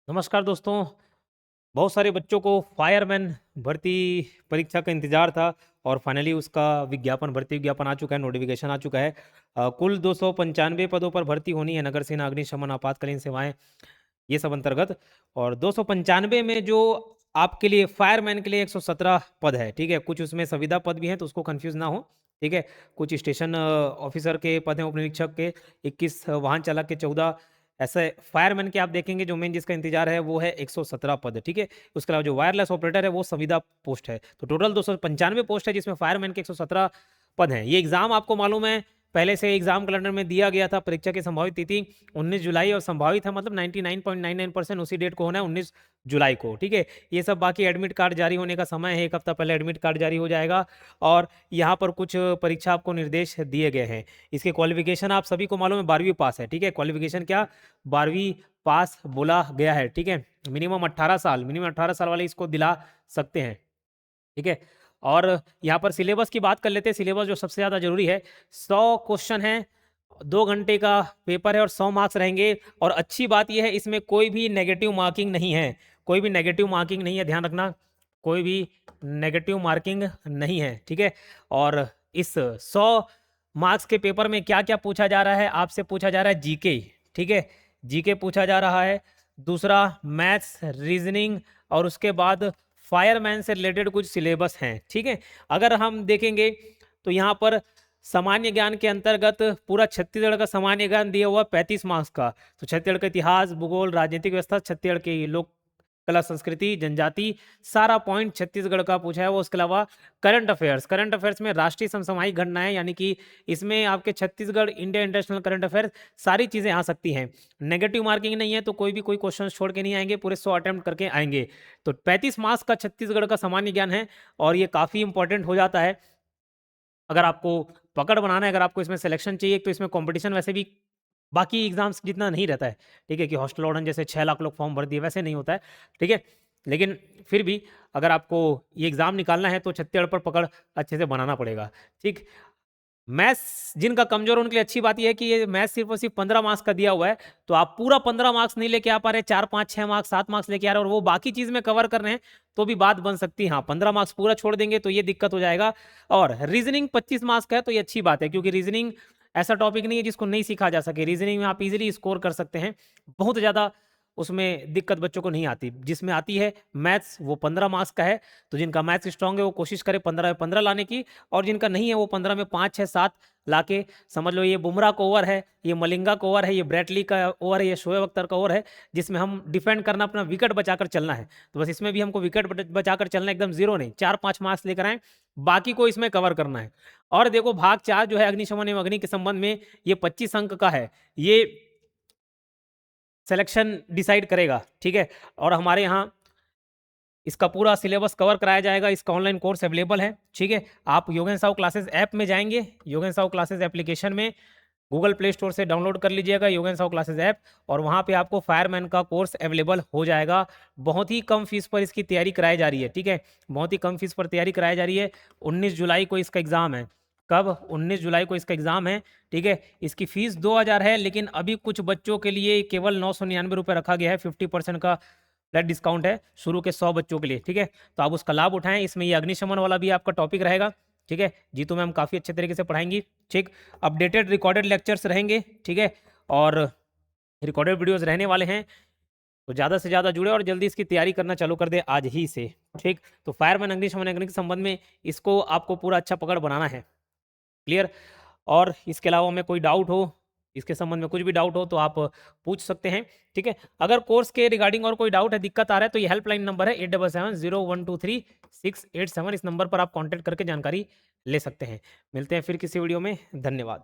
नमस्कार दोस्तों। बहुत सारे बच्चों को फायरमैन भर्ती परीक्षा का इंतजार था और फाइनली उसका भर्ती विज्ञापन आ चुका है, नोटिफिकेशन आ चुका है। कुल 295 पदों पर भर्ती होनी है, नगर सेना, अग्निशमन, आपातकालीन सेवाएं, ये सब अंतर्गत। और 295 में जो आपके लिए फायरमैन के लिए 117 पद है, ठीक है। कुछ उसमें संविदा पद भी हैं, तो उसको कंफ्यूज ना हो, ठीक है। कुछ स्टेशन ऑफिसर के पद हैं, उप निरीक्षक के 21, वाहन चालक के 14, ऐसे फायरमैन के आप देखेंगे। जो मेन जिसका इंतजार है वो है 117 पद, ठीक है। उसके अलावा जो वायरलेस ऑपरेटर है वो संविदा पोस्ट है। तो टोटल 295 पोस्ट है, जिसमें फायरमैन के 117 पद हैं। ये एग्जाम आपको मालूम है पहले से एग्जाम कैलेंडर में दिया गया था। परीक्षा की संभावित तिथि 19 जुलाई और संभावित है मतलब 99.99% उसी डेट को होना है, 19 जुलाई को, ठीक है। ये सब बाकी एडमिट कार्ड जारी होने का समय है, 1 हफ्ता पहले एडमिट कार्ड जारी हो जाएगा। और यहाँ पर कुछ परीक्षा आपको निर्देश दिए गए हैं। इसके क्वालिफिकेशन आप सभी को मालूम है 12वीं पास है, ठीक है। क्वालिफिकेशन क्या, 12वीं पास बोला गया है, ठीक है। मिनिमम 18 साल वाले इसको दिला सकते हैं, ठीक है। और यहाँ पर सिलेबस की बात कर लेते हैं। सिलेबस जो सबसे ज़्यादा जरूरी है, 100 क्वेश्चन है, 2 घंटे का पेपर है और 100 मार्क्स रहेंगे। और अच्छी बात यह है, इसमें कोई भी नेगेटिव मार्किंग नहीं है, कोई भी नेगेटिव मार्किंग नहीं है, ध्यान रखना, कोई भी नेगेटिव मार्किंग नहीं है, ठीक है। और इस 100 मार्क्स के पेपर में क्या क्या पूछा जा रहा है, आपसे पूछा जा रहा है जीके, ठीक है। जीके पूछा जा रहा है, दूसरा मैथ्स, रीजनिंग, और उसके बाद फायरमैन से रिलेटेड कुछ सिलेबस हैं, ठीक है। अगर हम देखेंगे तो यहाँ पर सामान्य ज्ञान के अंतर्गत पूरा छत्तीसगढ़ का सामान्य ज्ञान दिया हुआ 35 मार्क्स का। तो छत्तीसगढ़ का इतिहास, भूगोल, राजनीतिक व्यवस्था, छत्तीसगढ़ की लोक कला, संस्कृति, जनजाति, सारा पॉइंट छत्तीसगढ़ का पूछा है वो। उसके अलावा करंट अफेयर्स, करंट अफेयर्स में राष्ट्रीय समसामयिक घटनाएं, यानी कि इसमें आपके Chhattisgarh India international current affairs सारी चीज़ें आ सकती हैं। नेगेटिव मार्किंग नहीं है, तो कोई भी कोई क्वेश्चन छोड़ के नहीं आएंगे, पूरे 100 अटेम्प्ट करके आएंगे। तो 35 मार्क्स का छत्तीसगढ़ का सामान्य ज्ञान है और ये काफ़ी इंपॉर्टेंट हो जाता है अगर आपको पकड़ बनाना है। अगर आपको इसमें सिलेक्शन चाहिए, तो इसमें कंपटीशन वैसे भी बाकी एग्जाम्स जितना नहीं रहता है, ठीक है। कि हॉस्टल वार्डन जैसे 6 लाख लोग फॉर्म भर दिए, वैसे नहीं होता है, ठीक है। लेकिन फिर भी अगर आपको ये एग्जाम निकालना है तो छत्तीसगढ़ पर पकड़ अच्छे से बनाना पड़ेगा, ठीक। मैथ्स जिनका कमजोर, उनके लिए अच्छी बात यह है कि ये मैथ्स सिर्फ और सिर्फ 15 मार्क्स का दिया हुआ है। तो आप पूरा 15 मार्क्स नहीं लेके आ पा रहे, 4, 5, 6 मार्क्स, 7 मार्क्स लेके आ रहे हैं और वो बाकी चीज में कवर कर रहे हैं, तो भी बात बन सकती है। हाँ, 15 मार्क्स पूरा छोड़ देंगे तो ये दिक्कत हो जाएगा। और रीजनिंग 25 मार्क्स का है, तो ये अच्छी बात है, क्योंकि रीजनिंग ऐसा टॉपिक नहीं है जिसको नहीं सीखा जा सके। रीजनिंग में आप इजीली स्कोर कर सकते हैं, बहुत ज़्यादा उसमें दिक्कत बच्चों को नहीं आती। जिसमें आती है मैथ्स, वो 15 मार्क्स का है। तो जिनका मैथ्स स्ट्रांग है वो कोशिश करे 15 में 15 लाने की, और जिनका नहीं है वो 15 में 5, 6, 7 लाके, समझ लो ये बुमराह का ओवर है, ये मलिंगा का ओवर है, ये ब्रैटली का ओवर है, ये शोएब अख्तर का ओवर है, जिसमें हम डिफेंड करना, अपना विकेट बचाकर चलना है। तो बस इसमें भी हमको विकेट बचाकर चलना, एकदम जीरो नहीं, 4-5 मार्क्स लेकर आए, बाकी को इसमें कवर करना है। और देखो भाग 4 जो है अग्निशमन एवं अग्नि के संबंध में, ये 25 अंक का है, ये सिलेक्शन डिसाइड करेगा, ठीक है। और हमारे यहाँ इसका पूरा सिलेबस कवर कराया जाएगा। इसका ऑनलाइन कोर्स अवेलेबल है, ठीक है। आप योगेन साहू क्लासेस ऐप में जाएंगे, योगेन साहू क्लासेस एप्लीकेशन में गूगल प्ले स्टोर से डाउनलोड कर लीजिएगा योगेन साहू क्लासेस ऐप, और वहाँ पे आपको फायरमैन का कोर्स अवेलेबल हो जाएगा। बहुत ही कम फीस पर इसकी तैयारी कराई जा रही है, ठीक है। बहुत ही कम फीस पर तैयारी कराई जा रही है। 19 जुलाई को इसका एग्ज़ाम है। कब? 19 जुलाई को इसका एग्ज़ाम है, ठीक है। इसकी फ़ीस 2000 है, लेकिन अभी कुछ बच्चों के लिए केवल 999 रुपये रखा गया है। 50% का फ्लैट डिस्काउंट है शुरू के 100 बच्चों के लिए, ठीक है। तो आप उसका लाभ उठाएं। इसमें ये अग्निशमन वाला भी आपका टॉपिक रहेगा, ठीक है। जीतू मैम काफ़ी अच्छे तरीके से पढ़ाएंगी, ठीक। अपडेटेड रिकॉर्डेड लेक्चर्स रहेंगे, ठीक है। और रिकॉर्डेड वीडियोस रहने वाले हैं। तो ज़्यादा से ज़्यादा जुड़े और जल्दी इसकी तैयारी करना चालू कर दे आज ही से, ठीक। तो फायरमैन अग्निशमन अग्नि के संबंध में इसको आपको पूरा अच्छा पकड़ बनाना है, क्लियर। और इसके अलावा में कोई डाउट हो, इसके संबंध में कुछ भी डाउट हो तो आप पूछ सकते हैं, ठीक है। अगर कोर्स के रिगार्डिंग और कोई डाउट है, दिक्कत आ रहा है, तो ये हेल्पलाइन नंबर है 8770123687। इस नंबर पर आप कांटेक्ट करके जानकारी ले सकते हैं। मिलते हैं फिर किसी वीडियो में, धन्यवाद।